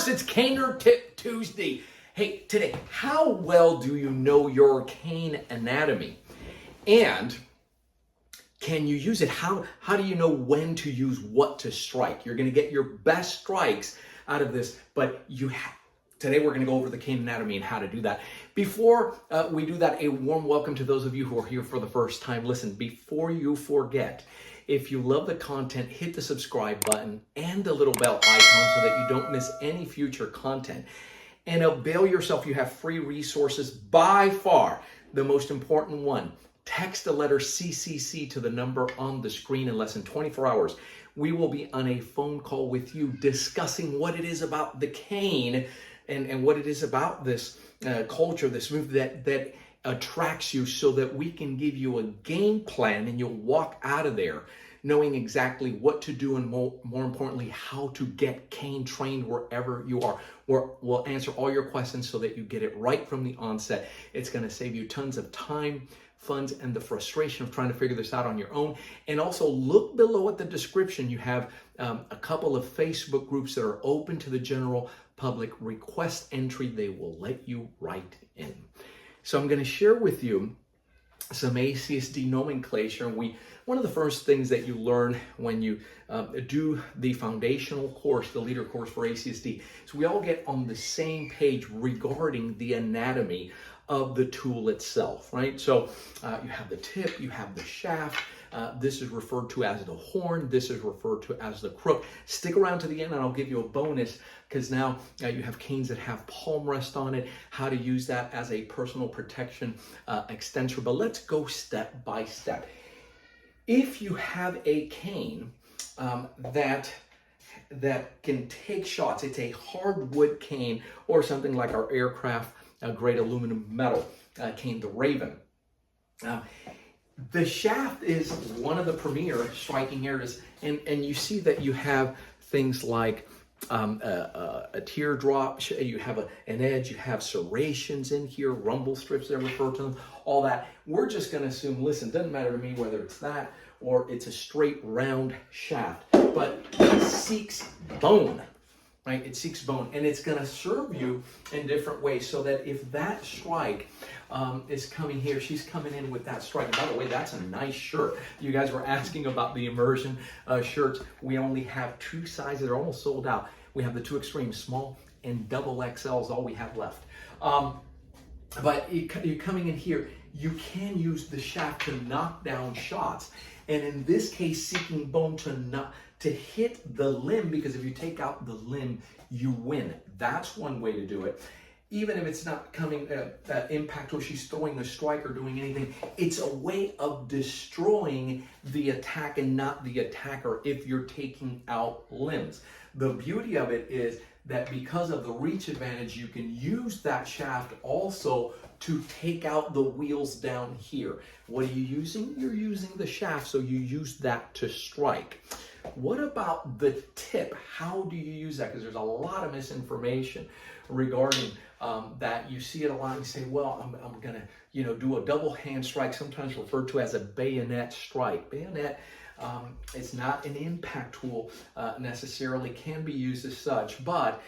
course, it's Caner Tip Tuesday. Hey, today, how well do you know your cane anatomy? And can you use it? How do you know when to use what to strike? You're going to get your best strikes out of this, but today we're going to go over the cane anatomy and how to do that. Before we do that, a warm welcome to those of you who are here for the first time. Listen, before you forget, if you love the content, hit the subscribe button and the little bell icon so that you don't miss any future content. And avail yourself. You have free resources. By far, the most important one, text the letter CCC to the number on the screen in less than 24 hours. We will be on a phone call with you discussing what it is about the cane and what it is about this culture, this move that attracts you, so that we can give you a game plan and you'll walk out of there knowing exactly what to do and more importantly, how to get cane trained wherever you are. We'll answer all your questions so that you get it right from the onset. It's going to save you tons of time, funds, and the frustration of trying to figure this out on your own. And also look below at the description. You have a couple of Facebook groups that are open to the general public. Request entry. They will let you right in. So I'm going to share with you some ACSD nomenclature. One of the first things that you learn when you do the foundational course, the leader course for ACSD, is we all get on the same page regarding the anatomy of the tool itself, right? So you have the tip, you have the shaft. This is referred to as the horn. This is referred to as the crook. Stick around to the end and I'll give you a bonus, because now you have canes that have palm rest on it, how to use that as a personal protection extensor. But let's go step by step. If you have a cane that can take shots, it's a hardwood cane or something like our aircraft grade aluminum metal cane, the Raven. The shaft is one of the premier striking areas, and you see that you have things like a teardrop, you have an edge, you have serrations in here, rumble strips, they refer to them, all that. We're just going to assume, listen, doesn't matter to me whether it's that or it's a straight round shaft, but it seeks bone, right? It seeks bone, and it's going to serve you in different ways, so that if that strike is coming here, she's coming in with that strike. And by the way, that's a nice shirt. You guys were asking about the immersion shirts. We only have two sizes. They're almost sold out. We have the two extremes, small and double XL is all we have left. But you're coming in here, you can use the shaft to knock down shots. And in this case, seeking bone to hit the limb, because if you take out the limb, you win. That's one way to do it. Even if it's not coming impact or she's throwing a strike or doing anything, it's a way of destroying the attack and not the attacker if you're taking out limbs. The beauty of it is that because of the reach advantage, you can use that shaft also to take out the wheels down here. What are you using? You're using the shaft, so you use that to strike. What about the tip? How do you use that? Because there's a lot of misinformation regarding that. You see it a lot and you say, well, I'm going to do a double hand strike, sometimes referred to as a bayonet strike. Bayonet is not an impact tool necessarily, can be used as such, but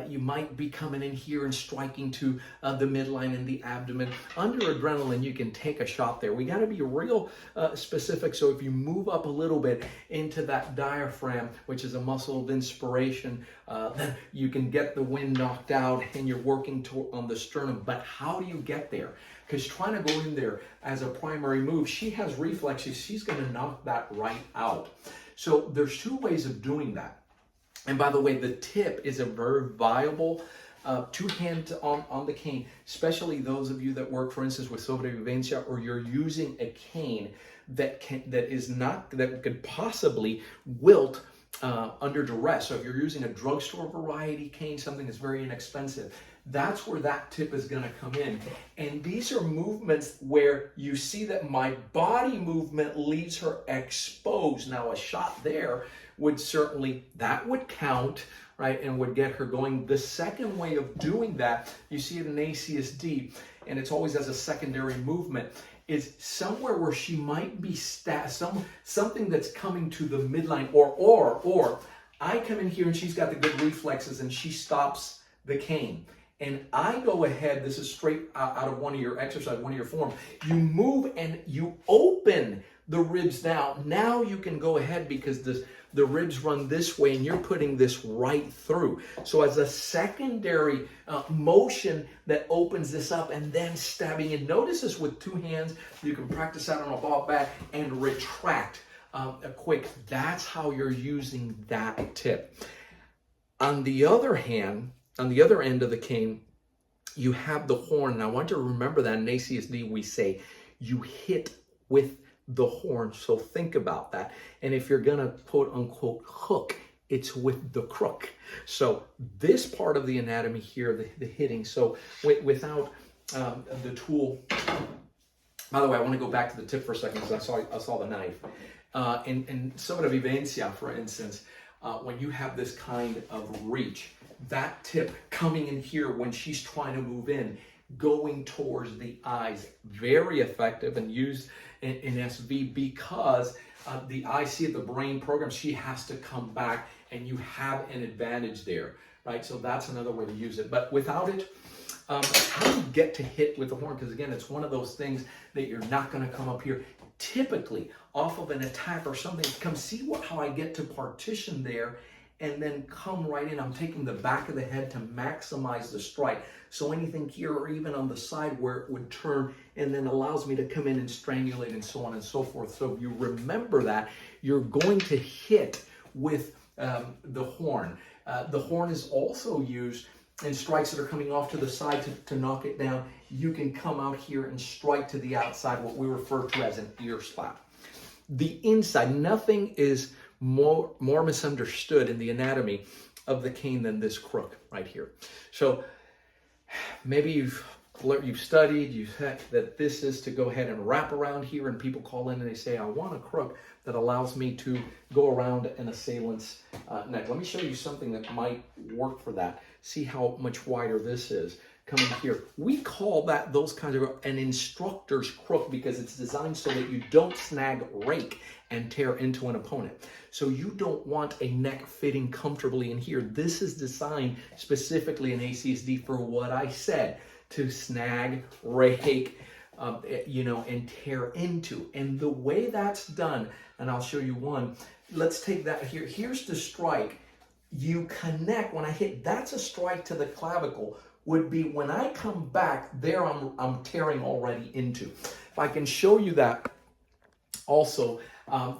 you might be coming in here and striking to the midline and the abdomen. Under adrenaline, you can take a shot there. We got to be real specific. So if you move up a little bit into that diaphragm, which is a muscle of inspiration, then you can get the wind knocked out and you're working on the sternum. But how do you get there? Because trying to go in there as a primary move, she has reflexes. She's going to knock that right out. So there's two ways of doing that. And by the way, the tip is a very viable two-hand on the cane, especially those of you that work, for instance, with SOBREVIVENCIA, or you're using a cane that could possibly wilt under duress. So if you're using a drugstore variety cane, something that's very inexpensive, that's where that tip is going to come in. And these are movements where you see that my body movement leaves her exposed. Now a shot there would certainly, that would count, right, and would get her going. The second way of doing that, you see it in ACSD, and it's always as a secondary movement, is somewhere where she might be something that's coming to the midline, or I come in here and she's got the good reflexes and she stops the cane. And I go ahead, this is straight out of one of your exercises, one of your forms. You move and you open the ribs down. Now you can go ahead because the ribs run this way and you're putting this right through. So as a secondary motion that opens this up and then stabbing in. Notice this with two hands. You can practice that on a ball bat and retract a quick. That's how you're using that tip. On the other hand, on the other end of the cane, you have the horn. And I want you to remember that in ACSD we say you hit with the horn. So think about that. And if you're gonna quote unquote hook, it's with the crook. So this part of the anatomy here, the hitting. So without the tool, by the way, I want to go back to the tip for a second because I saw the knife. In SOBREVIVENCIA, for instance, when you have this kind of reach, that tip coming in here when she's trying to move in, going towards the eyes, very effective and used in SV because the IC, the brain program, she has to come back and you have an advantage there, right? So that's another way to use it. But without it, how do you get to hit with the horn? Because again, it's one of those things that you're not going to come up here. Typically, off of an attack or something, come see how I get to partition there and then come right in. I'm taking the back of the head to maximize the strike. So anything here or even on the side where it would turn and then allows me to come in and strangulate and so on and so forth. So if you remember that, you're going to hit with the horn. The horn is also used in strikes that are coming off to the side to knock it down. You can come out here and strike to the outside, what we refer to as an ear slap. The inside, nothing is more misunderstood in the anatomy of the cane than this crook right here. So maybe you've studied, you've said that this is to go ahead and wrap around here, and people call in and they say, I want a crook that allows me to go around an assailant's neck. Let me show you something that might work for that. See how much wider this is coming here. We call that those kinds of an instructor's crook because it's designed so that you don't snag, rake, and tear into an opponent. So you don't want a neck fitting comfortably in here. This is designed specifically in ACSD for what I said, to snag, rake, and tear into. And the way that's done, and I'll show you one, let's take that here. Here's the strike. You connect, when I hit, that's a strike to the clavicle, would be when I come back, there I'm tearing already into. If I can show you that also,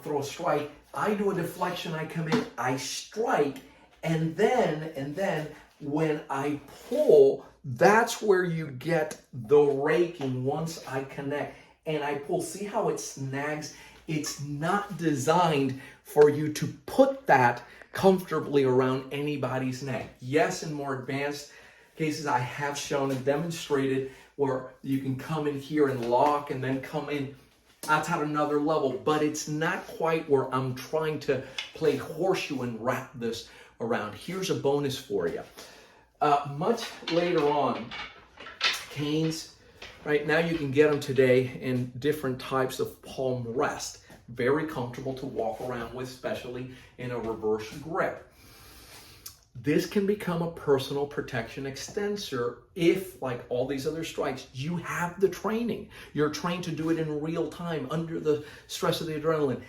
throw a strike, I do a deflection, I come in, I strike, and then when I pull, that's where you get the raking once I connect and I pull. See how it snags? It's not designed for you to put that comfortably around anybody's neck. Yes, in more advanced cases, I have shown and demonstrated where you can come in here and lock and then come in. That's at another level, but it's not quite where I'm trying to play horseshoe and wrap this around. Here's a bonus for you. Much later on, canes, right now you can get them today in different types of palm rest. Very comfortable to walk around with, especially in a reverse grip. This can become a personal protection extensor if, like all these other strikes, you have the training. You're trained to do it in real time under the stress of the adrenaline.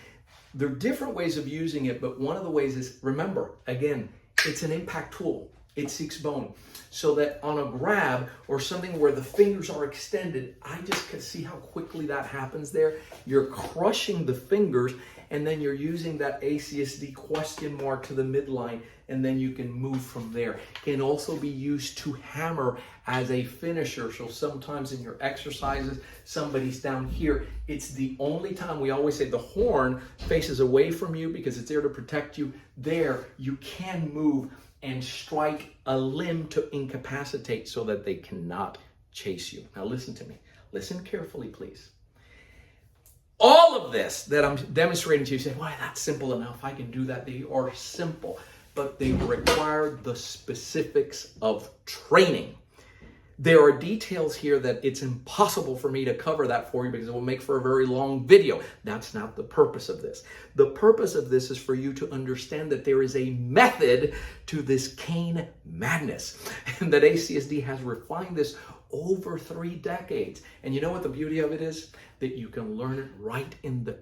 There are different ways of using it, but one of the ways is, remember, again, it's an impact tool. It seeks bone. So that on a grab or something where the fingers are extended, I just can see how quickly that happens there. You're crushing the fingers and then you're using that ACSD question mark to the midline and then you can move from there. Can also be used to hammer as a finisher. So sometimes in your exercises, somebody's down here. It's the only time, we always say the horn faces away from you because it's there to protect you. There, you can move and strike a limb to incapacitate so that they cannot chase you. Now listen to me. Listen carefully, please. All of this that I'm demonstrating to you, say, why, that's simple enough. I can do that. They are simple, but they require the specifics of training. There are details here that it's impossible for me to cover that for you because it will make for a very long video. That's not the purpose of this. The purpose of this is for you to understand that there is a method to this cane madness, and that ACSD has refined this over 3 decades. And you know what the beauty of it is? That you can learn it right in the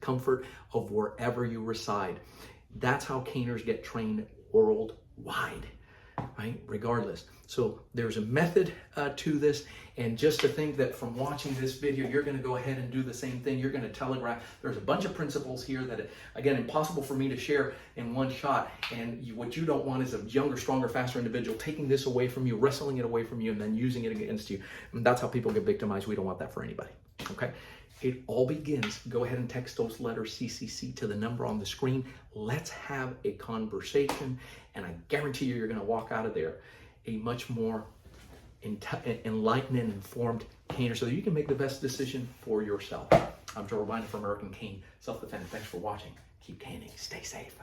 comfort of wherever you reside. That's how caners get trained worldwide, right? Regardless. So there's a method to this, and just to think that from watching this video, you're going to go ahead and do the same thing. You're going to telegraph. There's a bunch of principles here that, again, impossible for me to share in one shot. And what you don't want is a younger, stronger, faster individual taking this away from you, wrestling it away from you, and then using it against you. And that's how people get victimized. We don't want that for anybody. Okay? It all begins. Go ahead and text those letters CCC to the number on the screen. Let's have a conversation, and I guarantee you're going to walk out of there a much more enlightened and informed caner so that you can make the best decision for yourself. I'm Joe Robaina from American Cane Self-Defense. Thanks for watching. Keep caning. Stay safe.